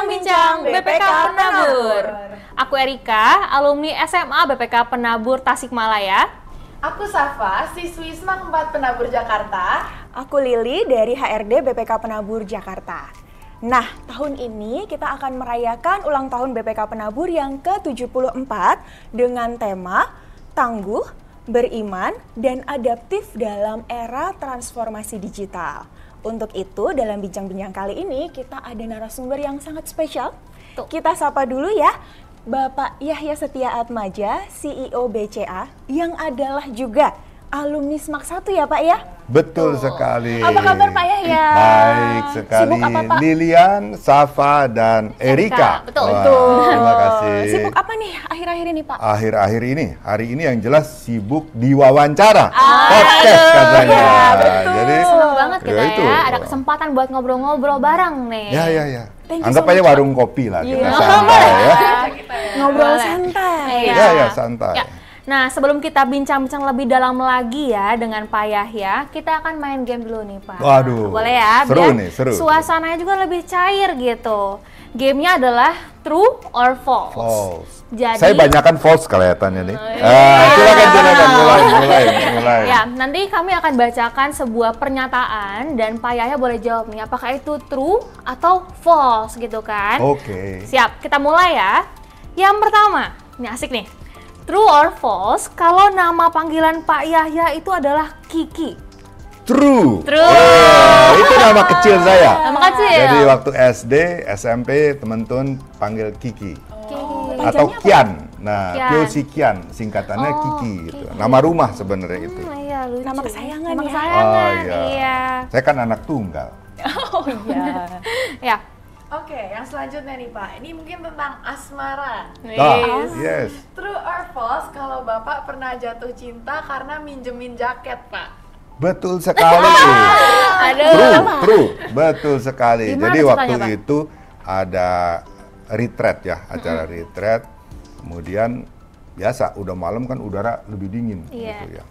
Bincang-bincang BPK Penabur. Aku Erika, alumni SMA BPK Penabur Tasikmalaya. Aku Safa, siswi SMAK 4 Penabur Jakarta. Aku Lili dari HRD BPK Penabur Jakarta. Nah, tahun ini kita akan merayakan ulang tahun BPK Penabur yang ke-74 dengan tema Tangguh, Beriman, dan Adaptif dalam Era Transformasi Digital. Untuk itu, dalam bincang-bincang kali ini kita ada narasumber yang sangat spesial. Kita sapa dulu ya, Bapak Yahya Setia Atmaja, CEO BCA, yang adalah juga alumni SMAK 1 ya Pak ya? Betul sekali. Apa kabar Pak Yahya? Baik sekali. Sibuk apa Pak? Lilian, Safa, dan Erika. Betul. Wah, terima kasih. Sibuk apa nih akhir-akhir ini Pak? Akhir-akhir ini, hari ini yang jelas sibuk diwawancara. Podcast katanya. Ya, betul. Jadi, Senang banget kita itu. ya, ada kesempatan buat ngobrol-ngobrol bareng nih. Ya. Thank you Anggap so aja much, warung kopi lah, kita Iya. santai ya. Ngobrol Boleh. santai. Iya. Ya, santai. Ya. Nah, sebelum kita bincang-bincang lebih dalam lagi ya dengan Pak Yahya, kita akan main game dulu nih Pak. Waduh, Boleh ya? seru Biar nih, seru. suasananya juga lebih cair gitu. Gamenya adalah true or false. False. Jadi, Saya banyakan false kelihatannya nih. iya. Silakan, mulai. Ya, nanti kami akan bacakan sebuah pernyataan dan Pak Yahya boleh jawab nih, apakah itu true atau false gitu kan? Oke. Siap, kita mulai ya. Yang pertama, ini asik nih. True or false, kalau nama panggilan Pak Yahya itu adalah Kiki? True. True. Itu nama kecil saya. Nama kecil? Jadi waktu SD, SMP, teman-teman panggil Kiki. Kiki. Atau Kian. Nah, Kian. Pio si Kian, singkatannya Kiki gitu. Nama rumah sebenarnya itu. Iya, lucu. Nama kesayangan Nama ya? kesayangan, Oh, iya. iya. Saya kan anak tunggal. Oh iya. Ya. Oke, yang selanjutnya nih Pak, ini mungkin tentang asmara. Yes. True or false kalau Bapak pernah jatuh cinta karena minjemin jaket Pak? Betul sekali. Aduh. True. Betul sekali. Gimana Jadi waktu ceritanya, Pak? itu ada retreat ya, acara retreat. Kemudian biasa udah malam kan udara lebih dingin Iya. gitu ya.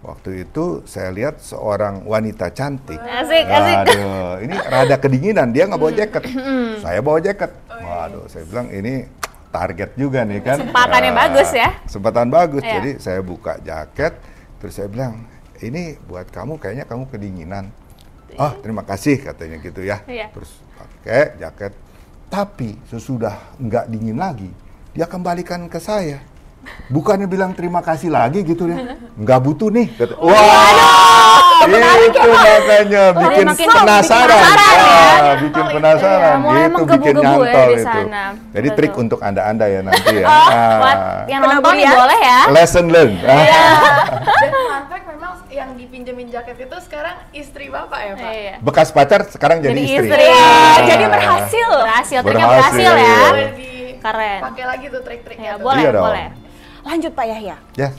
Waktu itu saya lihat seorang wanita cantik. Asik. Waduh, ini rada kedinginan, dia nggak bawa jaket. Saya bawa jaket. Waduh, saya bilang ini target juga nih kan. Kesempatan yang bagus ya. Kesempatan bagus. Iya. Jadi saya buka jaket, terus saya bilang, ini buat kamu, kayaknya kamu kedinginan. Oh, terima kasih katanya gitu ya. Iya. Terus pakai jaket. Tapi sesudah nggak dingin lagi, dia kembalikan ke saya. Bukannya bilang terima kasih lagi gitu ya. Nggak butuh nih. Kata, wah, itu makanya bikin makin penasaran. Bikin Iya, penasaran. mulai Gitu bikin menggebu-gebu ya nyantol di itu. sana. Jadi Betul. trik untuk anda-anda ya nanti ya. Buat yang nonton nih boleh ya. Lesson learned. Dan fun fact memang yang dipinjemin jaket itu sekarang istri Bapak ya Pak? Iya. Bekas pacar sekarang jadi istri. Jadi berhasil. Berhasil, triknya Berhasil. berhasil ya. Boleh Keren. dipakai lagi tuh trik-triknya Ya, tuh. boleh, Iya dong. boleh. Lanjut Pak Yahya. Ya.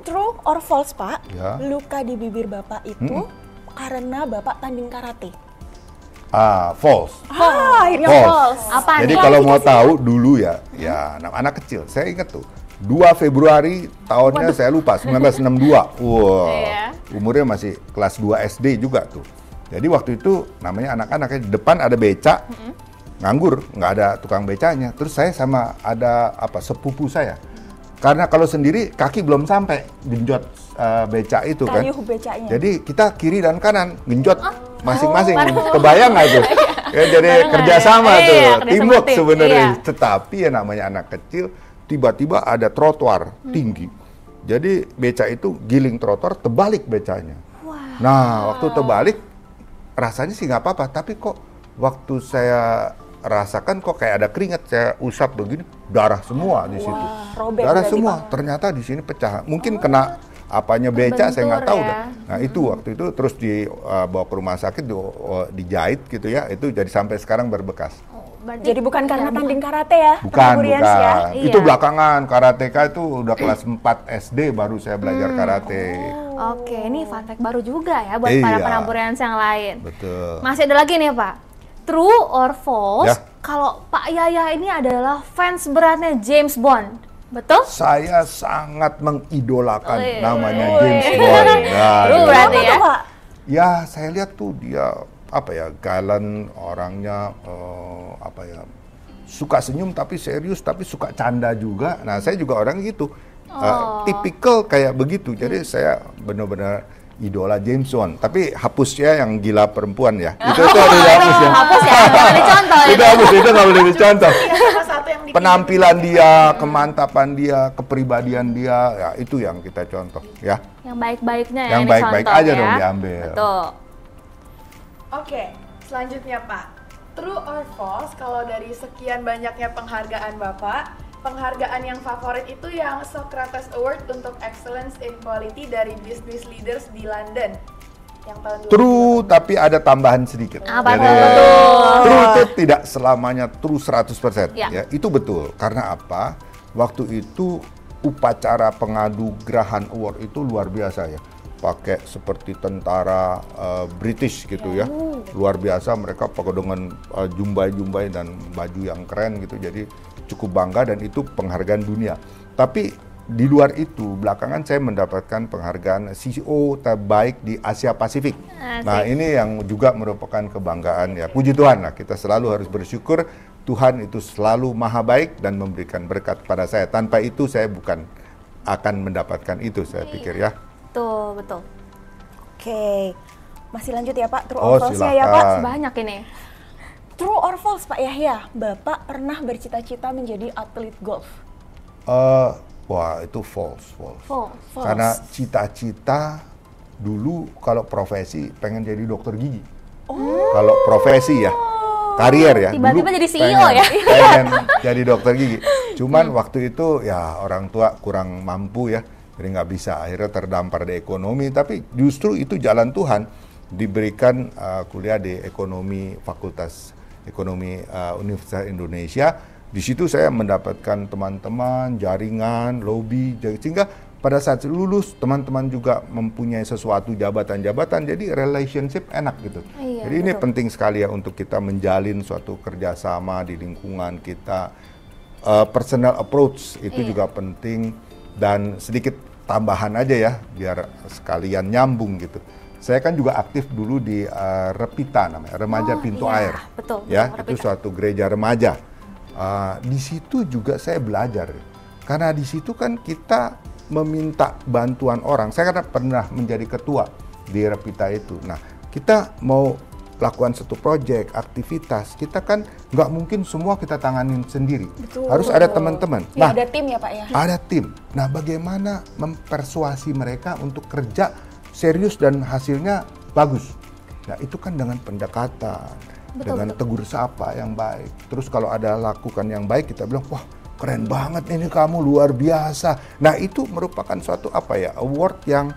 True or false Pak? Ya. Luka di bibir Bapak itu karena Bapak tanding karate. False. Akhirnya False. false. Apa Jadi nih? kalau mau tahu dulu ya anak-anak kecil, saya ingat tuh 2 Februari tahunnya saya lupa 1962. Wah, Iya. umurnya masih kelas 2 SD juga tuh. Jadi waktu itu namanya anak-anaknya di depan ada beca, nganggur, nggak ada tukang becanya. Terus saya sama ada sepupu saya. Karena kalau sendiri kaki belum sampai genjot beca itu kan. Kayuh becanya. Jadi kita kiri dan kanan genjot masing-masing. Kebayang nggak tuh? Ya, jadi kerjasama Iya, tuh, kerjasama teamwork tim. sebenarnya. Iya. Tetapi ya namanya anak kecil, tiba-tiba ada trotoar tinggi. Jadi beca itu giling trotoar, terbalik becanya. Nah, waktu terbalik rasanya sih nggak apa-apa, tapi kok waktu saya rasakan kok kayak ada keringat, saya usap begini, darah semua di situ. robek Darah berarti, semua, Pak. ternyata di sini pecah. Mungkin kena apanya beca, saya nggak tahu ya. dah. Nah itu waktu itu terus dibawa ke rumah sakit, dijahit gitu ya, itu jadi sampai sekarang berbekas. Jadi bukan karena tanding karate ya? Bukan, Pak Burians bukan. ya? Itu Iya. belakangan, karateka itu udah kelas 4 SD baru saya belajar karate. Oke, ini fun fact baru juga ya buat Iya. para penaburians yang lain. Betul. Masih ada lagi nih Pak. True or false? Ya. Kalau Pak Yahya ini adalah fans beratnya James Bond, betul? Saya sangat mengidolakan Wih. namanya Wih. James Bond. Nah, True berarti Apa ya? tuh Pak? ya saya lihat tuh dia apa ya, galon orangnya, apa ya, suka senyum tapi serius, tapi suka canda juga. Nah, saya juga orang gitu, tipikal kayak begitu. Jadi saya benar-benar idola James Bond, tapi hapusnya yang gila perempuan ya. Itu harus dihapus ya. Hapus ya, nggak boleh dicontoh Itu hapus, itu nggak boleh dicontoh. Salah satu yang Penampilan dia, kemantapan dia, kepribadian dia, ya itu yang kita contoh ya. Yang baik-baiknya ya, Yang yang baik-baik dicontoh aja ya. dong diambil. Betul. Oke, selanjutnya Pak. True or false, kalau dari sekian banyaknya penghargaan Bapak, penghargaan yang favorit itu yang Socrates Award untuk Excellence in Quality dari Business Leaders di London. Yang tahun 2020. True, tapi ada tambahan sedikit. Apa Jadi, tuh? true itu tidak selamanya true 100%. Ya. Ya, itu betul. Karena apa? Waktu itu upacara pengadu Graham Award itu luar biasa ya. Pakai seperti tentara British gitu ya. Luar biasa, mereka pakai dengan jumbai-jumbai dan baju yang keren gitu. Jadi cukup bangga dan itu penghargaan dunia. Tapi di luar itu, belakangan saya mendapatkan penghargaan CEO terbaik di Asia Pasifik. Nah, ini yang juga merupakan kebanggaan ya. Puji Tuhan, nah, kita selalu harus bersyukur Tuhan itu selalu maha baik dan memberikan berkat pada saya. Tanpa itu saya bukan akan mendapatkan itu, saya pikir ya. Betul, betul. Oke, masih lanjut ya Pak, true Oh, or false ya Pak? silakan. Banyak ini. True or false Pak Yahya, Bapak pernah bercita-cita menjadi atlet golf? Wah, itu false. False. Karena cita-cita dulu kalau profesi pengen jadi dokter gigi. Kalau profesi ya, karier ya. Tiba-tiba dulu jadi CEO ya? Pengen jadi dokter gigi. Cuman waktu itu ya orang tua kurang mampu ya, jadi nggak bisa. Akhirnya terdampar di ekonomi. Tapi justru itu jalan Tuhan, diberikan kuliah di ekonomi, Fakultas Ekonomi Universitas Indonesia. Di situ saya mendapatkan teman-teman, jaringan, lobby, sehingga pada saat lulus teman-teman juga mempunyai sesuatu jabatan-jabatan, jadi relationship enak gitu. Iya, Jadi ini penting sekali ya untuk kita menjalin suatu kerjasama di lingkungan kita. Personal approach itu juga penting, dan sedikit tambahan aja ya biar sekalian nyambung gitu. Saya kan juga aktif dulu di Repita namanya, Remaja Pintu iya, Air. betul, Ya, Repita. itu suatu gereja remaja. Di situ juga saya belajar, karena di situ kan kita meminta bantuan orang. Saya kan pernah menjadi ketua di Repita itu. Nah, kita mau lakukan satu proyek, aktivitas, kita kan nggak mungkin semua kita tanganin sendiri. Betul. Harus ada teman-teman. Ya, ada tim ya Pak ya? Ada tim. Nah, bagaimana mempersuasi mereka untuk kerja serius dan hasilnya bagus? Nah, itu kan dengan pendekatan. Dengan tegur sapa yang baik. Terus kalau ada lakukan yang baik, kita bilang, wah keren banget ini kamu, luar biasa. Nah, itu merupakan suatu award yang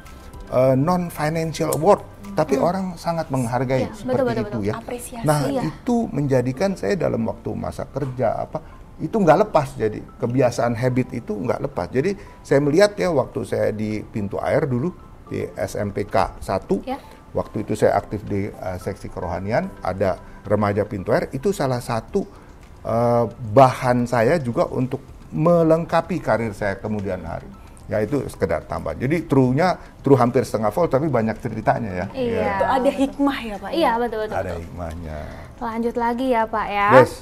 non-financial award. Tapi orang sangat menghargai Ya, seperti betul. itu ya. Apresiasi. Nah, Iya. itu menjadikan saya dalam waktu masa kerja itu nggak lepas. Jadi kebiasaan habit itu nggak lepas. Jadi saya melihat ya waktu saya di Pintu Air dulu, di SMPK 1, Ya. waktu itu saya aktif di seksi kerohanian, ada Remaja Pintu Air, itu salah satu bahan saya juga untuk melengkapi karir saya kemudian hari. Ya itu sekedar tambah. Jadi true hampir setengah full, tapi banyak ceritanya ya. Iya. Itu ada hikmah ya Pak? Iya, betul. Ada hikmahnya. Lanjut lagi ya Pak ya. Yes.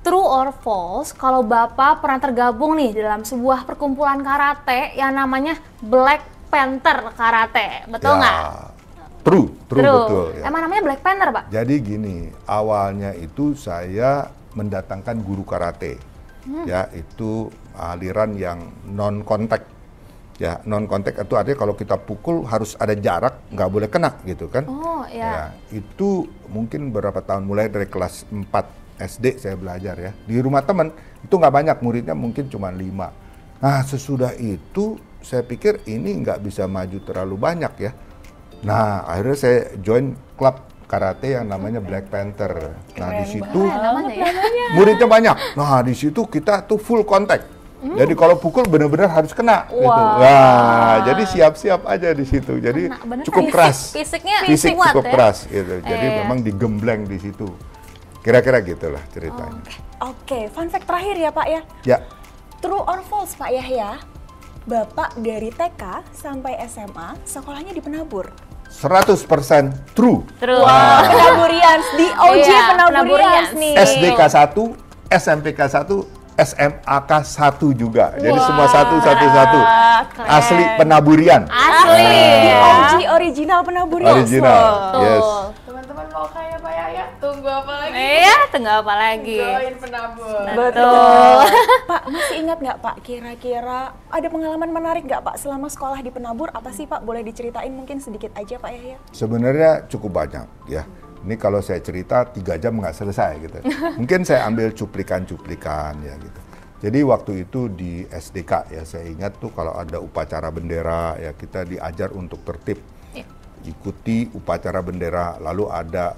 True or false, kalau Bapak pernah tergabung nih dalam sebuah perkumpulan karate yang namanya Black Panther Karate, betul nggak? True betul. Ya. Emang namanya Black Panther, Pak? Jadi gini, awalnya itu saya mendatangkan guru karate, ya itu aliran yang non kontak, ya non kontak itu artinya kalau kita pukul harus ada jarak, nggak boleh kena gitu kan? Oh Ya, itu mungkin beberapa tahun mulai dari kelas 4 SD saya belajar ya di rumah teman, itu nggak banyak muridnya, mungkin cuma 5. Nah sesudah itu saya pikir ini nggak bisa maju terlalu banyak ya. Nah, akhirnya saya join klub karate yang namanya Black Panther. Nah, di situ Namanya ya? muridnya banyak. Nah, di situ kita tuh full contact. Jadi kalau pukul benar-benar harus kena gitu. Wah, jadi siap-siap aja di situ. Jadi Kena, bener. cukup keras. Fisiknya Fisik kuat cukup ya? keras gitu. Jadi Iya. memang digembleng di situ. Kira-kira gitulah ceritanya. Oke, fun fact terakhir ya Pak ya. Ya. True or false Pak Yahya, Bapak dari TK sampai SMA sekolahnya di Penabur? 100% true. Terus. Penaburians, di OG Iya, Penaburians Penaburians. nih. SDK 1, SMPK 1, SMAK 1 juga. Jadi semua satu. keren. Asli Penaburian. Asli. Di OG original Penaburians. Original. Betul. Yes. Teman-teman mau kayak Pak Yahya, tunggu apa lagi? Iya, tunggu apa lagi? Join penabur. Betul. Pak, masih ingat nggak Pak, kira-kira ada pengalaman menarik nggak Pak selama sekolah di Penabur? Apa sih Pak? Boleh diceritain mungkin sedikit aja Pak Yahya? Sebenarnya cukup banyak ya. Ini kalau saya cerita 3 jam nggak selesai gitu. Mungkin saya ambil cuplikan-cuplikan ya gitu. Jadi waktu itu di SDK ya, saya ingat tuh kalau ada upacara bendera ya, kita diajar untuk tertib. Iya. Ikuti upacara bendera, lalu ada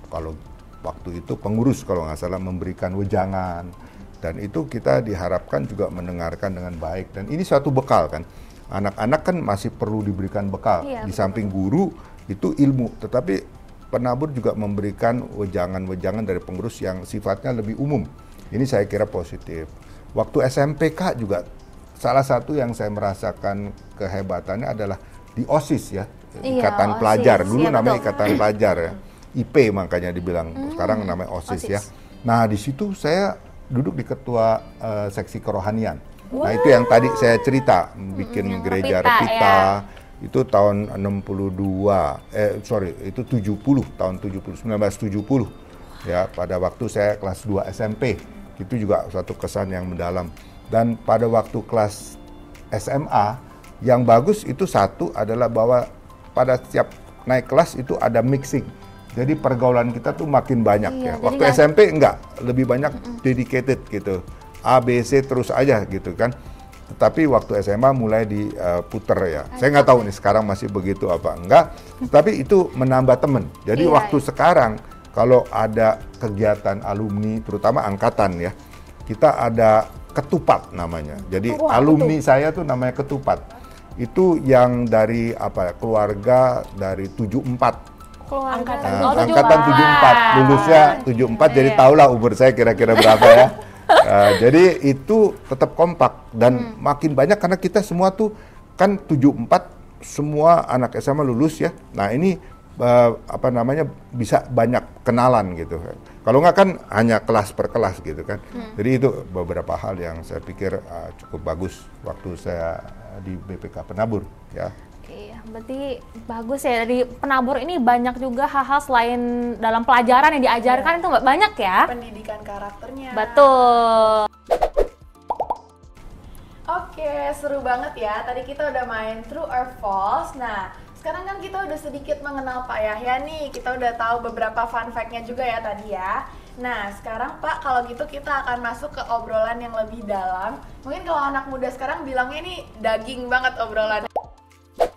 kalau waktu itu pengurus kalau nggak salah memberikan wejangan, dan itu kita diharapkan juga mendengarkan dengan baik, dan ini suatu bekal kan. Anak-anak kan masih perlu diberikan bekal, Iya, di samping guru itu ilmu, tetapi Penabur juga memberikan wejangan-wejangan dari pengurus yang sifatnya lebih umum. Ini saya kira positif. Waktu SMPK juga salah satu yang saya merasakan kehebatannya adalah di OSIS ya, Iya, Ikatan OSIS. Pelajar. Dulu Iya, namanya betul. Ikatan Pelajar ya. IP makanya dibilang, sekarang namanya OSIS ya. OSIS. Nah di situ saya duduk di ketua seksi kerohanian. Nah itu yang tadi saya cerita, bikin yang gereja Repita, Repita. ya. Itu tahun 1970 ya, pada waktu saya kelas 2 SMP. Itu juga suatu kesan yang mendalam. Dan pada waktu kelas SMA yang bagus itu satu adalah bahwa pada setiap naik kelas itu ada mixing. Jadi pergaulan kita tuh makin banyak ya. Iya, jadi Waktu nggak- SMP enggak, lebih banyak dedicated gitu. A, B, C terus aja gitu kan. Tetapi waktu SMA mulai diputer ya. Saya nggak tahu nih sekarang masih begitu apa enggak. Tapi itu menambah temen. Jadi Iya, waktu sekarang kalau ada kegiatan alumni, terutama angkatan ya, kita ada ketupat namanya. Jadi alumni saya tuh namanya ketupat. Itu yang dari apa ya, keluarga dari 74. Angkatan Nah, Oh, angkatan 74, lulusnya 74, jadi tahulah umur saya kira-kira berapa ya. Jadi itu tetap kompak dan makin banyak karena kita semua tuh kan 74 semua anak SMA lulus ya. Nah ini apa namanya bisa banyak kenalan gitu. Kalau nggak kan hanya kelas per kelas gitu kan. Jadi itu beberapa hal yang saya pikir cukup bagus waktu saya di BPK Penabur ya. Oke, berarti bagus ya, dari Penabur ini banyak juga hal-hal selain dalam pelajaran yang diajarkan itu banyak ya. Pendidikan karakternya. Betul. Oke, seru banget ya. Tadi kita udah main true or false. Nah, sekarang kan kita udah sedikit mengenal Pak Yahya nih. Kita udah tahu beberapa fun fact-nya juga ya tadi ya. Nah, sekarang Pak, kalau gitu kita akan masuk ke obrolan yang lebih dalam. Mungkin kalau anak muda sekarang bilangnya ini daging banget obrolan.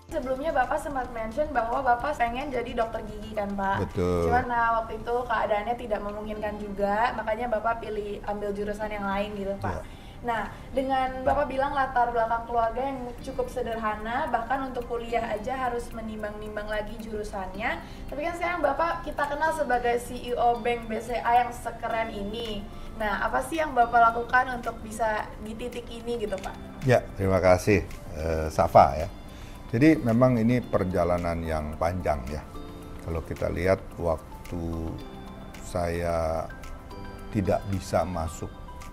Sebelumnya Bapak sempat mention bahwa Bapak pengen jadi dokter gigi kan Pak? Betul. Cuman waktu itu keadaannya tidak memungkinkan juga, makanya Bapak pilih ambil jurusan yang lain gitu Pak. Ya. Nah, dengan Bapak bilang latar belakang keluarga yang cukup sederhana, bahkan untuk kuliah aja harus menimbang-nimbang lagi jurusannya. Tapi kan sekarang Bapak kita kenal sebagai CEO Bank BCA yang sekeren ini. Nah, apa sih yang Bapak lakukan untuk bisa di titik ini gitu Pak? Ya, terima kasih Safa ya. Jadi memang ini perjalanan yang panjang ya. Kalau kita lihat waktu saya tidak bisa masuk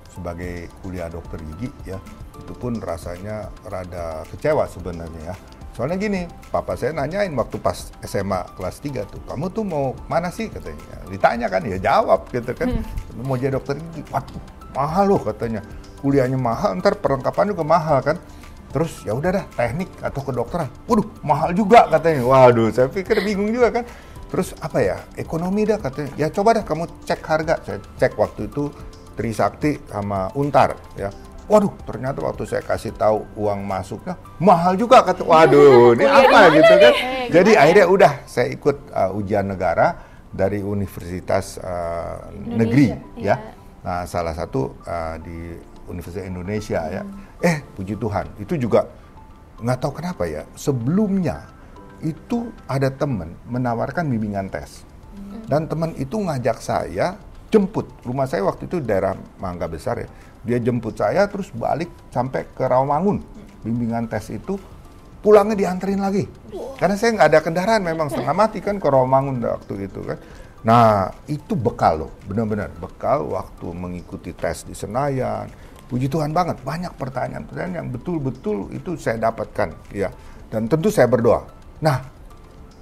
sebagai kuliah dokter gigi ya, itu pun rasanya rada kecewa sebenarnya ya. Soalnya gini, papa saya nanyain waktu pas SMA kelas 3 tuh, kamu tuh mau mana sih katanya. Ditanya kan, ya jawab gitu kan. Mau jadi dokter gigi, waduh mahal loh katanya. Kuliahnya mahal, ntar perlengkapan juga mahal kan. Terus ya udah dah teknik atau kedokteran. Waduh, mahal juga katanya. Waduh, saya pikir bingung juga kan. Terus apa ya? Ekonomi dah katanya. Ya coba dah kamu cek harga. Saya cek waktu itu Trisakti sama Untar ya. Waduh, ternyata waktu saya kasih tahu uang masuknya mahal juga kata. Waduh, ini apa gitu kan. Jadi akhirnya udah saya ikut ujian negara dari Universitas Negeri ya. Nah, salah satu di Universitas Indonesia ya. Puji Tuhan, itu juga nggak tahu kenapa ya, sebelumnya itu ada teman menawarkan bimbingan tes. Dan teman itu ngajak saya jemput. Rumah saya waktu itu daerah Mangga Besar ya. Dia jemput saya terus balik sampai ke Rawamangun. Bimbingan tes itu, pulangnya dianterin lagi. Karena saya nggak ada kendaraan, memang setengah mati kan ke Romangun waktu itu kan. Nah, itu bekal loh, benar-benar bekal waktu mengikuti tes di Senayan. Puji Tuhan banget, banyak pertanyaan-pertanyaan yang betul-betul itu saya dapatkan, ya. Dan tentu saya berdoa. Nah,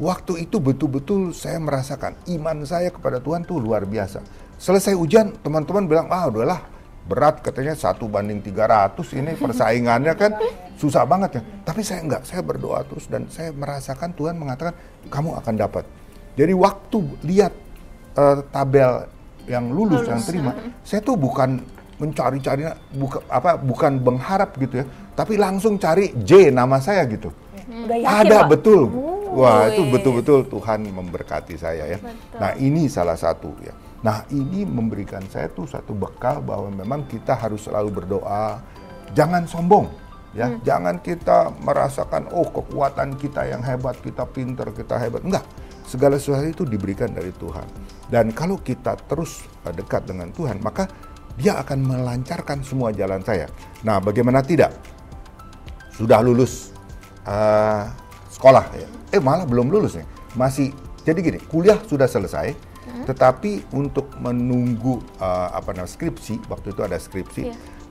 waktu itu betul-betul saya merasakan iman saya kepada Tuhan tuh luar biasa. Selesai ujian, teman-teman bilang, udahlah, berat katanya 1:300, ini persaingannya kan susah banget ya. Tapi saya enggak, saya berdoa terus dan saya merasakan Tuhan mengatakan, kamu akan dapat. Jadi waktu lihat tabel yang lulus yang terima, saya tuh bukan mencari-cari, bukan mengharap gitu ya, tapi langsung cari J nama saya gitu. Udah yakin, Ada Pak? betul. Wah, itu betul-betul Tuhan memberkati saya ya. Betul. Nah, ini salah satu ya. Nah, ini memberikan saya tuh satu bekal bahwa memang kita harus selalu berdoa, jangan sombong ya. Jangan kita merasakan kekuatan kita yang hebat, kita pinter, kita hebat. Enggak. Segala sesuatu itu diberikan dari Tuhan. Dan kalau kita terus dekat dengan Tuhan, maka Dia akan melancarkan semua jalan saya. Nah, bagaimana tidak? Sudah lulus sekolah ya. Malah belum lulus nih. Masih, jadi gini, kuliah sudah selesai, tetapi untuk menunggu skripsi, waktu itu ada skripsi,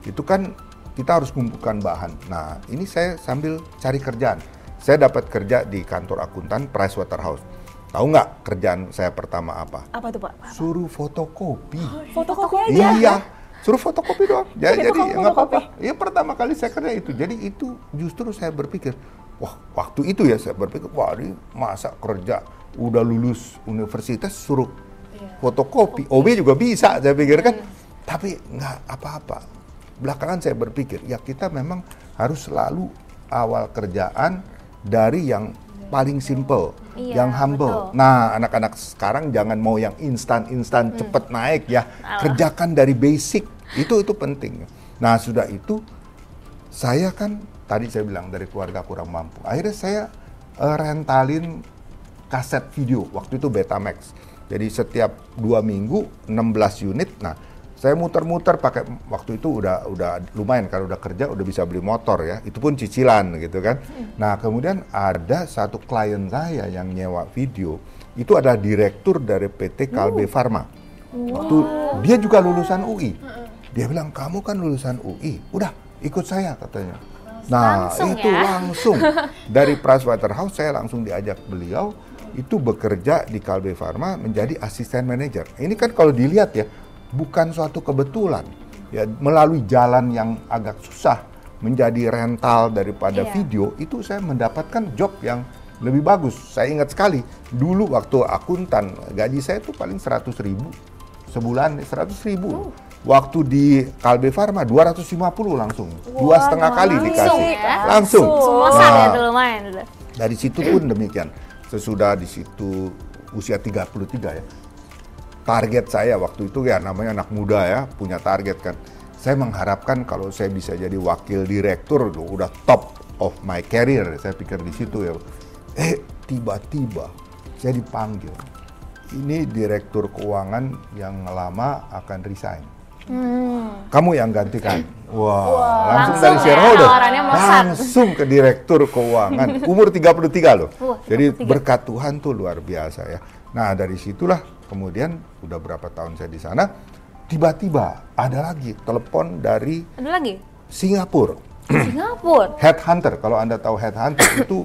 itu kan kita harus mengumpulkan bahan. Nah, ini saya sambil cari kerjaan. Saya dapat kerja di kantor akuntan Pricewaterhouse. Tahu nggak kerjaan saya pertama apa? Apa tuh, Pak? Suruh fotokopi. Fotokopi aja? Iya, suruh fotokopi doang. Jadi tukang nggak apa-apa. fotokopi. Iya, pertama kali saya kerja itu. Jadi itu justru saya berpikir, wah, waktu itu ya saya berpikir, wah, ini masa kerja udah lulus universitas suruh fotokopi. OB juga bisa, saya pikir kan. Tapi nggak apa-apa. Belakangan saya berpikir, ya kita memang harus selalu awal kerjaan dari yang paling simple, yang humble. Betul. Nah, anak-anak sekarang jangan mau yang instan cepet naik ya. Kerjakan dari basic. Itu penting. Nah, sudah itu saya kan tadi saya bilang dari keluarga kurang mampu. Akhirnya saya rentalin kaset video. Waktu itu Betamax. Jadi setiap 2 minggu 16 unit. Nah, saya muter-muter pakai, waktu itu udah lumayan kalau udah kerja udah bisa beli motor ya. Itu pun cicilan gitu kan. Nah, kemudian ada satu klien saya yang nyewa video. Itu adalah direktur dari PT Kalbe Farma. Waktu dia juga lulusan UI. Dia bilang, "Kamu kan lulusan UI. Udah, ikut saya," katanya. Nah, Langsung itu ya? langsung dari Pricewaterhouse saya langsung diajak beliau itu bekerja di Kalbe Farma menjadi asisten manajer. Ini kan kalau dilihat ya, bukan suatu kebetulan ya, melalui jalan yang agak susah menjadi rental daripada video, itu saya mendapatkan job yang lebih bagus. Saya ingat sekali dulu waktu akuntan gaji saya itu paling 100.000 sebulan, 100.000. Waktu di Kalbe Farma 250 langsung, 2,5 kali dikasih langsung. Semua ya itu lumayan. Dari situ pun demikian. Sesudah di situ usia 33 ya. Target saya waktu itu ya, namanya anak muda ya, punya target kan. Saya mengharapkan kalau saya bisa jadi wakil direktur, udah top of my career, saya pikir di situ ya. Tiba-tiba saya dipanggil. Ini direktur keuangan yang lama akan resign. Kamu yang gantikan. Langsung dari shareholder. Langsung ke direktur keuangan. Umur 33 loh. Jadi berkat Tuhan tuh luar biasa ya. Nah, dari situlah kemudian udah berapa tahun saya di sana, tiba-tiba ada lagi telepon dari Singapura. Headhunter, kalau Anda tahu headhunter itu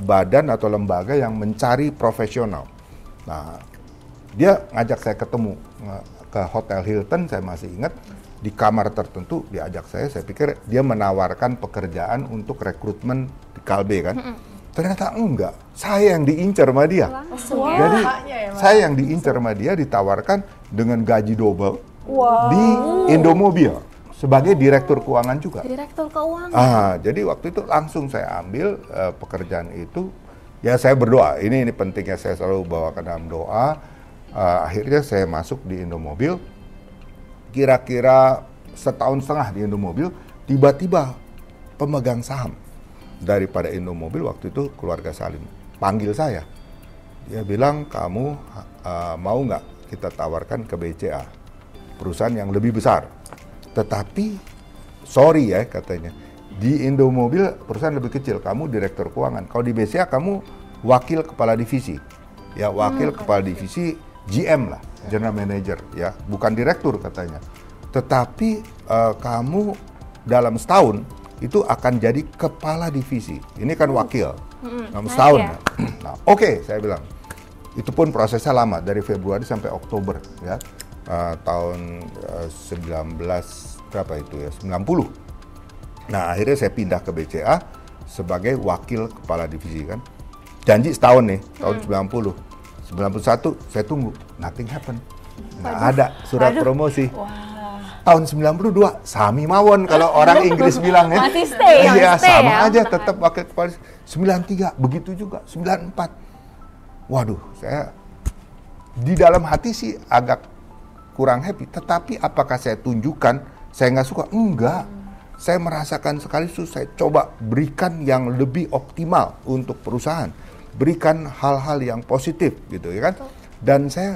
badan atau lembaga yang mencari profesional. Nah, dia ngajak saya ketemu ke Hotel Hilton, saya masih ingat, di kamar tertentu diajak saya pikir dia menawarkan pekerjaan untuk rekrutmen di Kalbe kan. Ternyata enggak, saya yang diincar sama dia. Jadi saya yang diincar sama dia, ditawarkan dengan gaji double di Indomobil sebagai direktur keuangan juga. Direktur keuangan. Jadi waktu itu langsung saya ambil pekerjaan itu. Ya saya berdoa, ini pentingnya, saya selalu bawakan dalam doa. Akhirnya saya masuk di Indomobil. Kira-kira 1,5 tahun di Indomobil, tiba-tiba pemegang saham daripada Indomobil waktu itu keluarga Salim panggil saya. Dia bilang, "Kamu mau nggak kita tawarkan ke BCA, perusahaan yang lebih besar. Tetapi sorry ya," katanya, Di Indomobil perusahaan lebih kecil, kamu direktur keuangan. Kalau di BCA kamu wakil kepala divisi. Ya, wakil kepala divisi GM lah, General Manager ya, bukan direktur katanya. Tetapi kamu dalam setahun itu akan jadi kepala divisi. Ini kan wakil. Dalam setahun. ya. Nah, oke, saya bilang. Itu pun prosesnya lama dari Februari sampai Oktober ya. Tahun 19 berapa itu ya? 90. Nah, akhirnya saya pindah ke BCA sebagai wakil kepala divisi kan. Janji setahun nih, tahun 90. 91 saya tunggu, nothing happen. Nggak ada surat promosi. Tahun 92 Sami mawon kalau orang Inggris bilang ya. Masih stay, Iya, stay sama ya, aja bertahan. tetap wakil kepala. 93 begitu juga, 94. Waduh, saya di dalam hati sih agak kurang happy, tetapi apakah saya tunjukkan saya nggak suka? Enggak. Saya merasakan sekali itu saya coba berikan yang lebih optimal untuk perusahaan. Berikan hal-hal yang positif gitu ya kan. Dan saya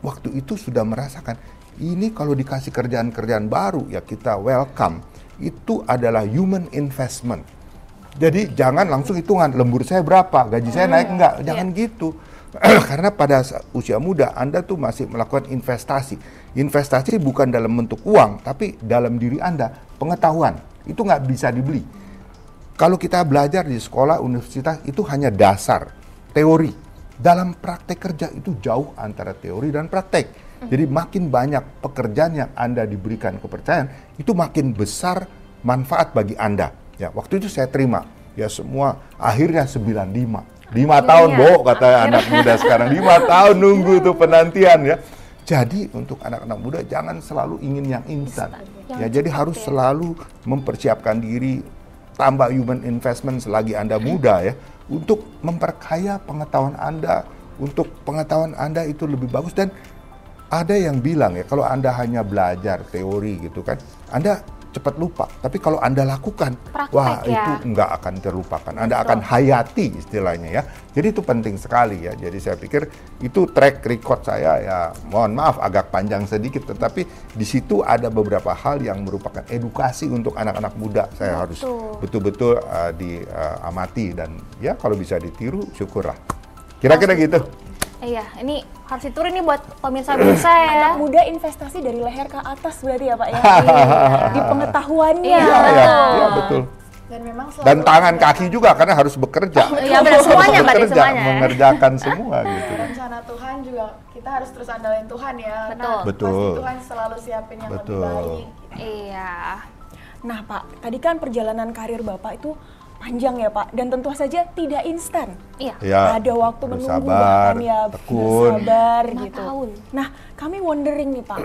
waktu itu sudah merasakan ini kalau dikasih kerjaan-kerjaan baru ya kita welcome. Itu adalah human investment. Jadi jangan langsung hitungan lembur saya berapa, gaji saya naik enggak, jangan gitu. Karena pada usia muda Anda tuh masih melakukan investasi. Investasi bukan dalam bentuk uang, tapi dalam diri Anda, pengetahuan. Itu nggak bisa dibeli. Kalau kita belajar di sekolah, universitas, itu hanya dasar, teori. Dalam praktek kerja itu jauh antara teori dan praktek. Jadi makin banyak pekerjaan yang Anda diberikan kepercayaan, itu makin besar manfaat bagi Anda. Ya, waktu itu saya terima. Ya semua akhirnya 95. 5 tahun, Bo, kata anak muda sekarang. 5 tahun nunggu tuh penantian ya. Jadi untuk anak-anak muda jangan selalu ingin yang instan. Ya, jadi harus selalu mempersiapkan diri, tambah human investment selagi Anda muda ya, untuk memperkaya pengetahuan Anda, untuk pengetahuan Anda itu lebih bagus. Dan ada yang bilang ya, kalau Anda hanya belajar teori gitu kan, Anda cepat lupa. Tapi kalau Anda lakukan, praktek, wah ya, itu nggak akan terlupakan. Anda akan hayati istilahnya ya. Jadi itu penting sekali ya. Jadi saya pikir itu track record saya ya, mohon maaf agak panjang sedikit, tetapi di situ ada beberapa hal yang merupakan edukasi untuk anak-anak muda. Saya harus betul-betul diamati dan ya kalau bisa ditiru syukurlah. Kira-kira gitu. Iya, ini harus diturin nih buat pemirsa-pemirsa ya. Anak muda investasi dari leher ke atas berarti ya Pak ya. Di pengetahuannya. Iya, betul. Dan memang selalu Dan tangan kaki juga karena harus bekerja. Iya, benar, semuanya, Harus berarti bekerja, semuanya ya. mengerjakan semua gitu. rencana Tuhan juga kita harus terus andalin Tuhan ya. Betul. Nah, Betul. pasti Tuhan selalu siapin yang Betul. lebih baik. Iya. Nah Pak, tadi kan perjalanan karir Bapak itu panjang ya Pak, dan tentu saja tidak instan. Iya. Ya, Ada waktu harus menunggu, sabar, bahkan ya tekun. bersabar 5 gitu. tahun. Nah, kami wondering nih Pak,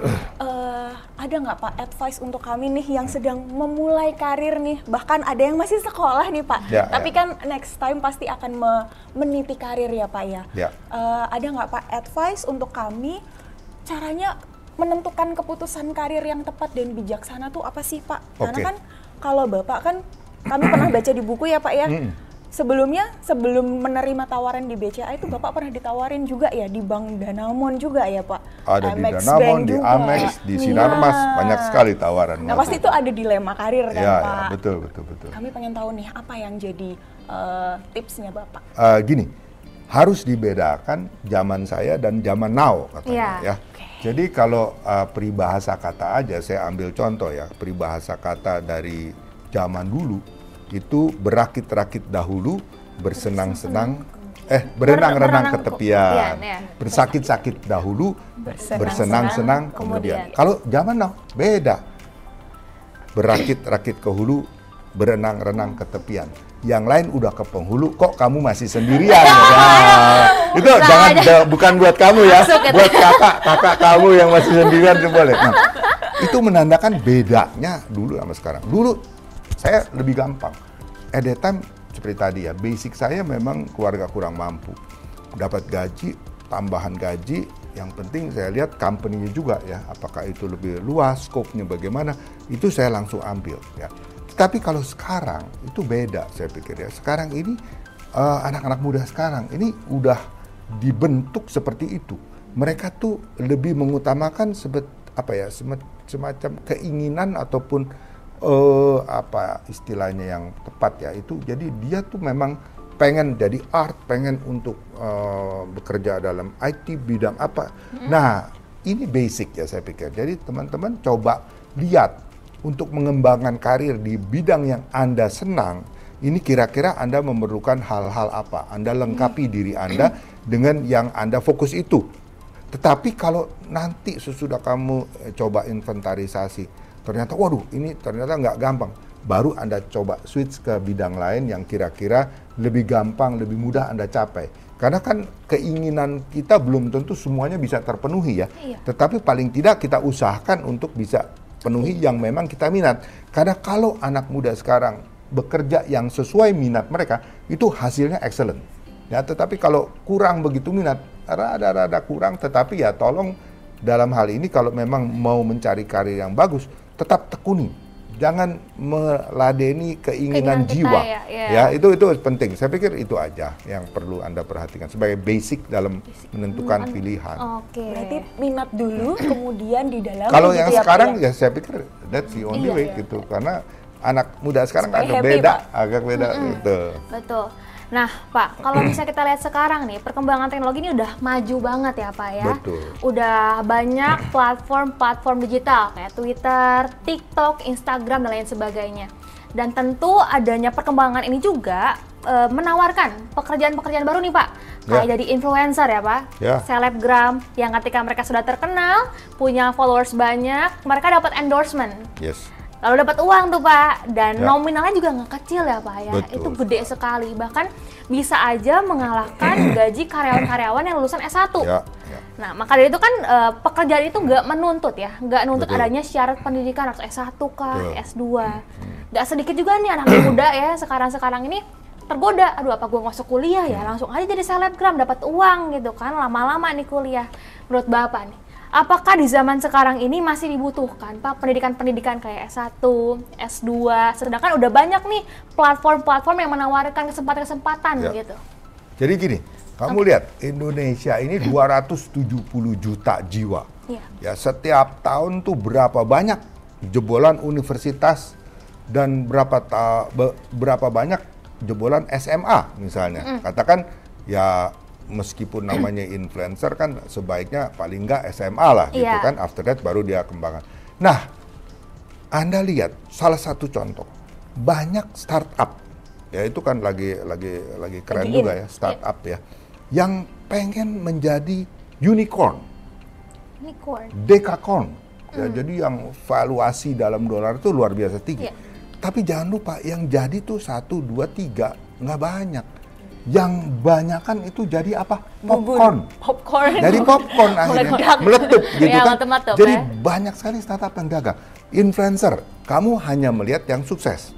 ada nggak Pak advice untuk kami nih yang sedang memulai karir nih, bahkan ada yang masih sekolah nih Pak, Ya, tapi ya. kan next time pasti akan meniti karir ya Pak ya. Ya. Ada nggak Pak advice untuk kami caranya menentukan keputusan karir yang tepat dan bijaksana tuh apa sih Pak? Karena Oke. kan kalau Bapak kan kami pernah baca di buku ya Pak ya. Sebelumnya, sebelum menerima tawaran di BCA itu Bapak pernah ditawarin juga ya di Bank Danamon juga ya Pak? Ada di Amex Danamon, Bank di juga. Amex, di Sinarmas, Iya. banyak sekali tawaran. Nah pasti itu ada dilema karir kan Ya, Pak? ya, betul. Kami pengen tahu nih apa yang jadi tipsnya Bapak? Gini, harus dibedakan zaman saya dan zaman now katanya Iya. ya. Jadi kalau peribahasa kata aja, saya ambil contoh ya, peribahasa kata dari zaman dulu itu berakit-rakit dahulu, bersenang-senang, berenang-renang ke tepian, ya. bersakit-sakit dahulu, bersenang-senang kemudian. Kalau zaman now beda, berakit-rakit ke hulu, berenang-renang ke tepian. Yang lain udah ke penghulu, kok kamu masih sendirian? Nah, itu bukan buat kamu ya, buat kakak kamu yang masih sendirian itu boleh. Nah, itu menandakan bedanya dulu sama sekarang. Dulu saya lebih gampang. At that time seperti tadi ya, basic saya memang keluarga kurang mampu. Dapat gaji, tambahan gaji, yang penting saya lihat company-nya juga ya, apakah itu lebih luas, scope-nya bagaimana, itu saya langsung ambil ya. Tapi kalau sekarang itu beda saya pikir ya. Sekarang ini anak-anak muda sekarang ini udah dibentuk seperti itu. Mereka tuh lebih mengutamakan semacam keinginan ataupun apa istilahnya yang tepat ya itu. Jadi dia tuh memang pengen jadi art, pengen untuk bekerja dalam IT bidang apa. Nah, ini basic ya saya pikir. Jadi teman-teman coba lihat untuk mengembangkan karir di bidang yang Anda senang. Ini kira-kira Anda memerlukan hal-hal apa? Anda lengkapi diri Anda dengan yang Anda fokus itu. Tetapi kalau nanti sesudah kamu coba inventarisasi, ternyata waduh ini ternyata nggak gampang, baru Anda coba switch ke bidang lain yang kira-kira lebih gampang, lebih mudah Anda capai. Karena kan keinginan kita belum tentu semuanya bisa terpenuhi ya. Tetapi paling tidak kita usahakan untuk bisa penuhi yang memang kita minat. Karena kalau anak muda sekarang bekerja yang sesuai minat mereka, itu hasilnya excellent. Ya, tetapi kalau kurang begitu minat, rada-rada kurang, tetapi ya tolong dalam hal ini kalau memang mau mencari karir yang bagus, tetap tekuni. Jangan meladeni keinginan jiwa. Ya, itu penting. Saya pikir itu aja yang perlu Anda perhatikan sebagai basic dalam menentukan pilihan. Oke. Berarti minat dulu, kemudian di dalam. Kalau yang sekarang ya saya pikir that's the only way gitu. Karena anak muda sekarang agak beda gitu. Betul. Nah, Pak, kalau bisa kita lihat sekarang nih, perkembangan teknologi ini udah maju banget ya, Pak ya. Betul. Udah banyak platform digital kayak Twitter, TikTok, Instagram, dan lain sebagainya. Dan tentu adanya perkembangan ini juga menawarkan pekerjaan-pekerjaan baru nih, Pak. Kayak jadi influencer ya, Pak. Selebgram, yang ketika mereka sudah terkenal, punya followers banyak, mereka dapat endorsement. Lalu dapat uang tuh Pak, dan nominalnya juga nggak kecil ya Pak ya. Betul. Itu gede sekali, bahkan bisa aja mengalahkan gaji karyawan-karyawan yang lulusan S1. Nah, maka dari itu kan pekerjaan itu nggak menuntut ya, nggak nuntut adanya syarat pendidikan harus S1 kah, S2. Nggak sedikit juga nih anak muda ya sekarang ini tergoda, aduh apa gue masuk kuliah ya, langsung aja jadi selebgram dapat uang gitu kan, lama-lama nih kuliah. Menurut Bapak nih, apakah di zaman sekarang ini masih dibutuhkan Pak pendidikan-pendidikan kayak S1, S2, sedangkan udah banyak nih platform-platform yang menawarkan kesempatan-kesempatan gitu. Jadi gini, kamu lihat Indonesia ini 270 juta jiwa. Ya, setiap tahun tuh berapa banyak jebolan universitas dan berapa banyak jebolan SMA misalnya. Katakan ya meskipun namanya influencer kan sebaiknya paling enggak SMA lah gitu kan, after that baru dia kembangkan. Nah, Anda lihat salah satu contoh, banyak startup, ya itu kan lagi keren juga ya startup ya, yang pengen menjadi unicorn, dekakorn, ya, jadi yang valuasi dalam dolar itu luar biasa tinggi. Tapi jangan lupa yang jadi tuh 1, 2, 3 nggak banyak. Yang banyakan itu jadi apa? Popcorn. Jadi popcorn akhirnya meletup gitu kan. Jadi banyak sekali startup yang gagal. Influencer, kamu hanya melihat yang sukses.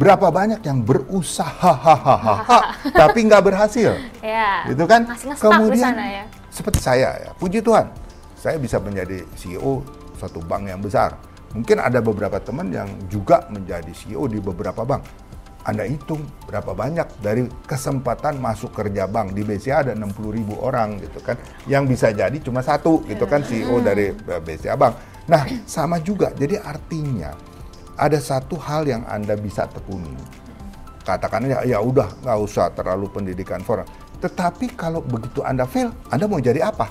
Berapa banyak yang berusaha tapi nggak berhasil. Gitu kan? Kemudian seperti saya ya, puji Tuhan, saya bisa menjadi CEO satu bank yang besar. Mungkin ada beberapa teman yang juga menjadi CEO di beberapa bank. Anda hitung berapa banyak dari kesempatan masuk kerja bank. Di BCA ada 60.000 orang gitu kan, yang bisa jadi cuma satu gitu kan CEO dari BCA Bank. Nah, sama juga. Jadi artinya ada satu hal yang Anda bisa tekuni. Katakan ya udah nggak usah terlalu pendidikan formal. Tetapi kalau begitu Anda fail, Anda mau jadi apa?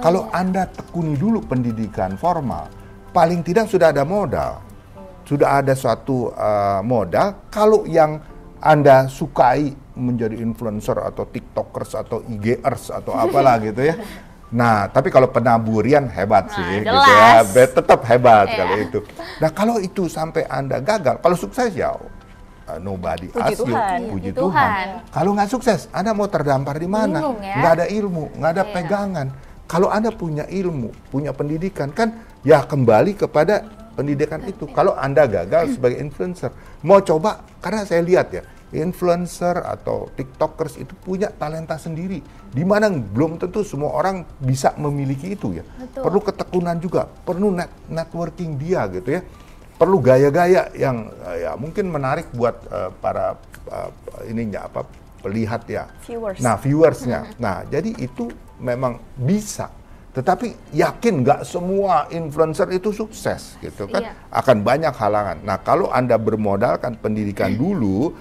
Kalau Anda tekuni dulu pendidikan formal, paling tidak sudah ada modal. Sudah ada suatu modal. Kalau yang Anda sukai menjadi influencer atau tiktokers atau IGers atau apalah gitu ya. Nah, tapi kalau penaburian hebat sih gitu ya. Tetap hebat kalau itu. Nah, kalau itu sampai Anda gagal, kalau sukses ya nobody ask you. Puji Tuhan. Kalau nggak sukses, Anda mau terdampar di mana? Nggak ada ilmu, nggak ada pegangan. Kalau Anda punya ilmu, punya pendidikan, kan ya kembali kepada pendidikan itu. Kalau Anda gagal sebagai influencer, mau coba, karena saya lihat ya, influencer atau tiktokers itu punya talenta sendiri, di mana belum tentu semua orang bisa memiliki itu ya. Perlu ketekunan juga, perlu networking dia gitu ya, perlu gaya-gaya yang ya mungkin menarik buat para pelihat ya. Nah, viewersnya. Nah, jadi itu memang bisa. Tetapi yakin nggak semua influencer itu sukses gitu kan, Iya. akan banyak halangan. Nah kalau Anda bermodalkan pendidikan dulu,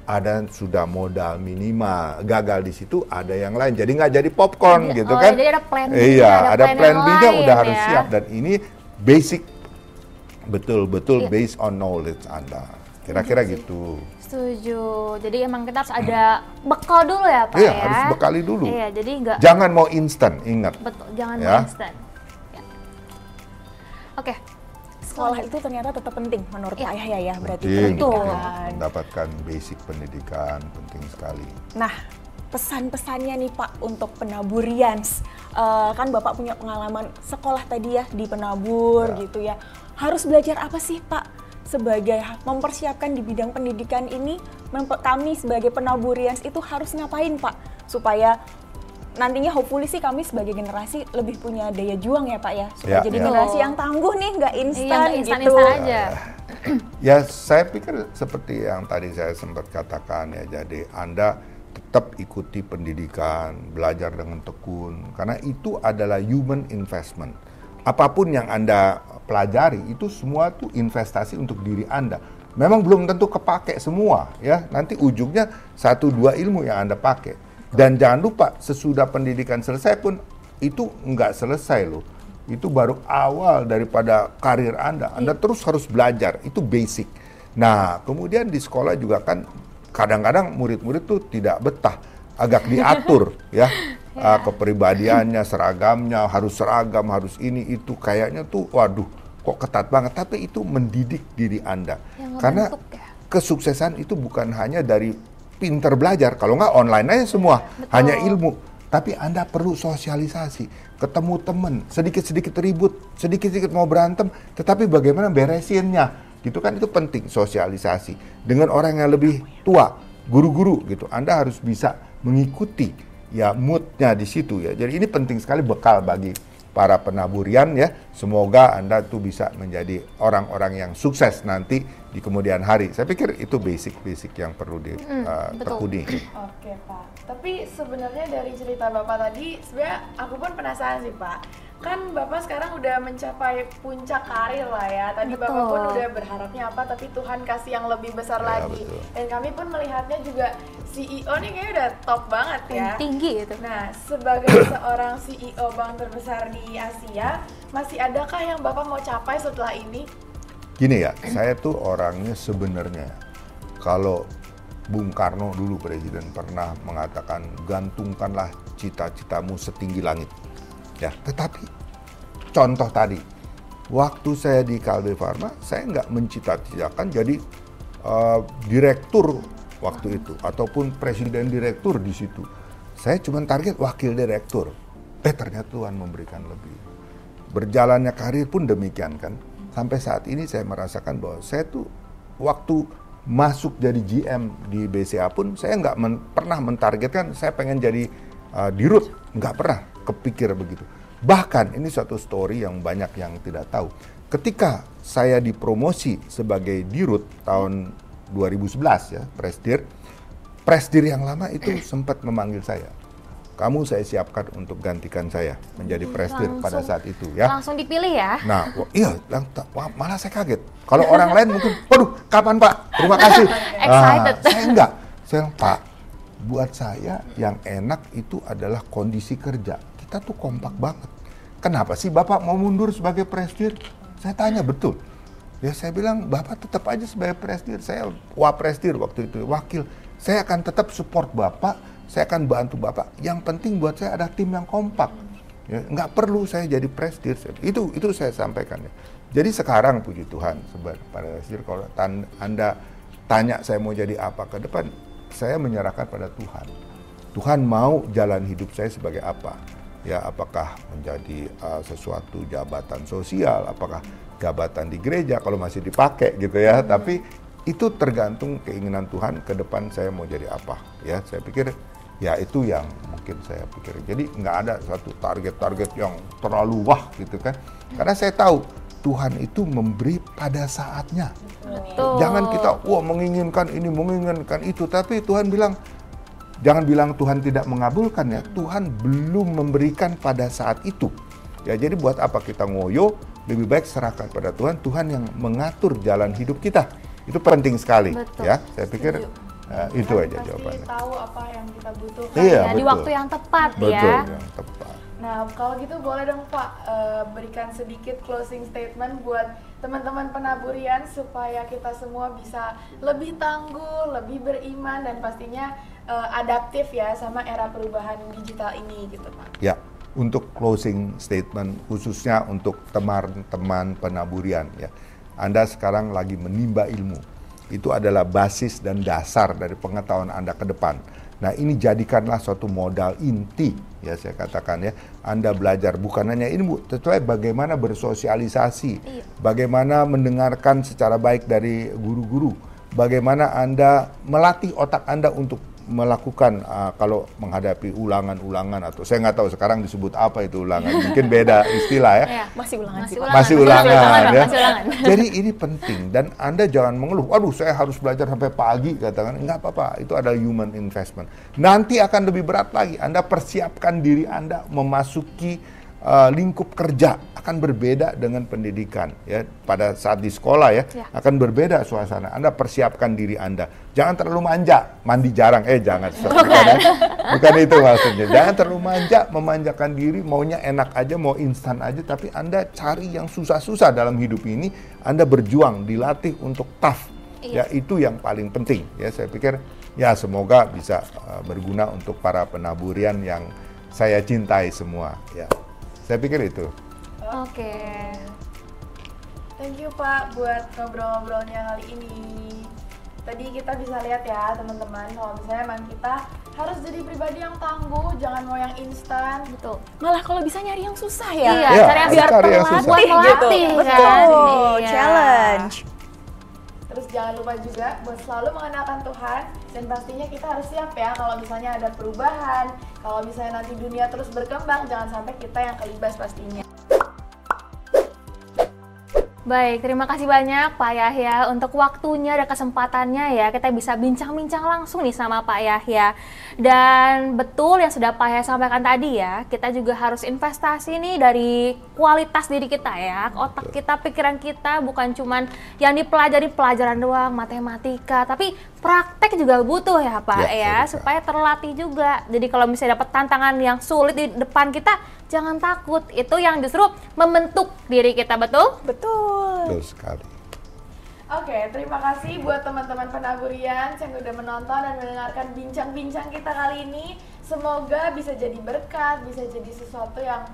ada sudah modal minimal, gagal di situ ada yang lain, jadi nggak jadi popcorn gitu kan. Jadi ada plan B, Iya, ada yang plan B-nya lain udah harus ya. siap, dan ini basic, betul-betul Iya. based on knowledge Anda. Kira-kira gitu. Setuju. Jadi emang kita harus ada bekal dulu ya Pak Iya, ya. harus bekali dulu. Iya, jadi nggak Jangan mau instan, ingat. betul, jangan Ya. instan. Ya. Oke. Sekolah itu ternyata tetap penting menurut Iya. Pak Yahya ya, berarti Penting, pendidikan. mendapatkan basic pendidikan penting sekali. Nah, pesan-pesannya nih Pak untuk penaburians, kan Bapak punya pengalaman sekolah tadi ya di penabur Ya. gitu ya. Harus belajar apa sih Pak sebagai mempersiapkan di bidang pendidikan ini? Kami sebagai penaburians itu harus ngapain Pak supaya nantinya hopefully sih kami sebagai generasi lebih punya daya juang ya Pak ya, supaya Ya, jadi ya. generasi yang tangguh nih, nggak Iya, instan nggak gitu. instan-instan aja. Ya, saya pikir seperti yang tadi saya sempat katakan ya, jadi Anda tetap ikuti pendidikan, belajar dengan tekun, karena itu adalah human investment. Apapun yang Anda pelajari, itu semua tuh investasi untuk diri Anda. Memang belum tentu kepake semua, ya. Nanti ujungnya 1-2 ilmu yang Anda pakai. Dan jangan lupa, sesudah pendidikan selesai pun, itu nggak selesai loh. Itu baru awal daripada karir Anda. Anda terus harus belajar, itu basic. Nah, kemudian di sekolah juga kan kadang-kadang murid-murid tuh tidak betah, agak diatur ya. Kepribadiannya, seragamnya, harus seragam, harus ini itu, kayaknya tuh waduh kok ketat banget. Tapi itu mendidik diri Anda. Yang Karena ngebentuk ya. kesuksesan itu bukan hanya dari pinter belajar, kalau nggak online aja semua, hanya ilmu. Tapi Anda perlu sosialisasi, ketemu teman, sedikit-sedikit ribut, sedikit-sedikit mau berantem, tetapi bagaimana beresinnya, gitu kan, itu penting, sosialisasi. Dengan orang yang lebih tua, guru-guru gitu, Anda harus bisa mengikuti ya moodnya di situ ya. Jadi ini penting sekali bekal bagi para penaburian ya. Semoga Anda tuh bisa menjadi orang-orang yang sukses nanti di kemudian hari. Saya pikir itu basic-basic yang perlu ditekuni. Oke Pak, tapi sebenarnya dari cerita Bapak tadi, sebenarnya aku pun penasaran sih Pak. Kan Bapak sekarang udah mencapai puncak karir lah ya. Tadi Betul. Bapak pun udah berharapnya apa, tapi Tuhan kasih yang lebih besar Ya, lagi. betul. Dan kami pun melihatnya juga CEO nih kayaknya udah top banget ya. Tinggi itu. Nah, sebagai seorang CEO bank terbesar di Asia, masih adakah yang Bapak mau capai setelah ini? Gini ya, saya tuh orangnya sebenarnya, kalau Bung Karno dulu presiden pernah mengatakan, gantungkanlah cita-citamu setinggi langit. Ya, tetapi contoh tadi, waktu saya di Kalbe Pharma, saya nggak mencita-citakan jadi direktur waktu itu, ataupun presiden direktur di situ. Saya cuma target wakil direktur. Ternyata Tuhan memberikan lebih. Berjalannya karir pun demikian kan. Sampai saat ini saya merasakan bahwa saya tuh waktu masuk jadi GM di BCA pun saya nggak pernah mentargetkan saya pengen jadi dirut, nggak pernah kepikir begitu. Bahkan ini suatu story yang banyak yang tidak tahu. Ketika saya dipromosi sebagai dirut tahun 2011 ya, Presdir yang lama itu sempat memanggil saya. Kamu saya siapkan untuk gantikan saya menjadi presdir pada saat itu ya. Langsung dipilih ya. Nah, iya, malah saya kaget. Kalau orang lain mungkin, waduh, kapan Pak? Terima kasih. Excited. Saya enggak. Saya bilang, Pak, buat saya yang enak itu adalah kondisi kerja. Kita tuh kompak banget. Kenapa sih Bapak mau mundur sebagai presdir? Saya tanya betul. Ya saya bilang, Bapak tetap aja sebagai presdir. Saya wapresdir waktu itu, wakil. Saya akan tetap support Bapak. Saya akan bantu Bapak. Yang penting buat saya ada tim yang kompak. Ya, nggak perlu saya jadi presdir. Itu saya sampaikan ya. Jadi sekarang puji Tuhan, pada presdir, kalau Anda tanya saya mau jadi apa ke depan, saya menyerahkan pada Tuhan. Tuhan mau jalan hidup saya sebagai apa? Ya, apakah menjadi sesuatu jabatan sosial, apakah jabatan di gereja kalau masih dipakai gitu ya. Tapi itu tergantung keinginan Tuhan ke depan saya mau jadi apa. Ya, saya pikir ya itu yang mungkin saya pikir. Jadi nggak ada satu target-target yang terlalu wah gitu kan. Karena saya tahu Tuhan itu memberi pada saatnya. Betul. Jangan kita menginginkan ini, menginginkan itu. Tapi Tuhan bilang, jangan bilang Tuhan tidak mengabulkan ya. Tuhan belum memberikan pada saat itu. Ya jadi buat apa kita ngoyo? Lebih baik serahkan pada Tuhan, Tuhan yang mengatur jalan hidup kita. Itu penting sekali. Betul. Ya. Saya pikir itu Kan aja pasti jawabannya. tahu apa yang kita butuhkan. Iya, Ya, di betul. waktu yang tepat Betul, ya. yang tepat. Nah, kalau gitu boleh dong Pak berikan sedikit closing statement buat teman-teman penaburian supaya kita semua bisa lebih tangguh, lebih beriman dan pastinya adaptif ya sama era perubahan digital ini gitu Pak. Ya, untuk closing statement khususnya untuk teman-teman penaburian ya. Anda sekarang lagi menimba ilmu. Itu adalah basis dan dasar dari pengetahuan Anda ke depan. Nah, ini jadikanlah suatu modal inti ya saya katakan ya. Anda belajar bukan hanya ilmu, tetapi bagaimana bersosialisasi, bagaimana mendengarkan secara baik dari guru-guru, bagaimana Anda melatih otak Anda untuk melakukan kalau menghadapi ulangan-ulangan atau saya nggak tahu sekarang disebut apa itu ulangan, mungkin beda istilah ya. Iya. Masih ulangan sih, Pak. Masih ulangan ya. Masih ulangan. Jadi ini penting dan Anda jangan mengeluh, aduh saya harus belajar sampai pagi katakan, enggak apa-apa, itu adalah human investment. Nanti akan lebih berat lagi, Anda persiapkan diri Anda memasuki lingkup kerja, akan berbeda dengan pendidikan ya. Pada saat di sekolah ya, akan berbeda suasana. Anda persiapkan diri Anda. Jangan terlalu manja, mandi jarang. Jangan. Bukan itu maksudnya. Jangan terlalu manja, memanjakan diri, maunya enak aja, mau instan aja, tapi Anda cari yang susah-susah dalam hidup ini. Anda berjuang, dilatih untuk tough. Ya, itu yang paling penting. Ya, saya pikir ya semoga bisa berguna untuk para penaburian yang saya cintai semua ya. Saya pikir itu. Oke. Thank you Pak buat ngobrol-ngobrolnya kali ini. Tadi kita bisa lihat ya teman-teman, kalau misalnya emang kita harus jadi pribadi yang tangguh, jangan mau yang instan. Betul. Malah kalau bisa nyari yang susah ya. Iya, Iya, cari yang biar cari yang terlatih susah. gitu. Melatih, kan? Betul, Iya. challenge. Terus jangan lupa juga buat selalu mengandalkan Tuhan dan pastinya kita harus siap ya kalau misalnya ada perubahan, kalau misalnya nanti dunia terus berkembang, jangan sampai kita yang kelibas pastinya. Baik, terima kasih banyak Pak Yahya untuk waktunya dan kesempatannya ya. Kita bisa bincang-bincang langsung nih sama Pak Yahya. Dan betul yang sudah Pak Yahya sampaikan tadi ya, kita juga harus investasi nih dari kualitas diri kita ya. Otak kita, pikiran kita bukan cuman yang dipelajari pelajaran doang, matematika, tapi praktek juga butuh ya Pak ya, supaya terlatih juga. Jadi kalau misalnya dapat tantangan yang sulit di depan kita, jangan takut, itu yang justru membentuk diri kita, betul? Betul. Betul sekali. Oke, terima kasih buat teman-teman penaburian yang udah menonton dan mendengarkan bincang-bincang kita kali ini. Semoga bisa jadi berkat, bisa jadi sesuatu yang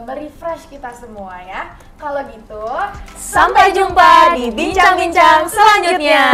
merefresh kita semua ya. Kalau gitu, Sampai jumpa di bincang-bincang selanjutnya.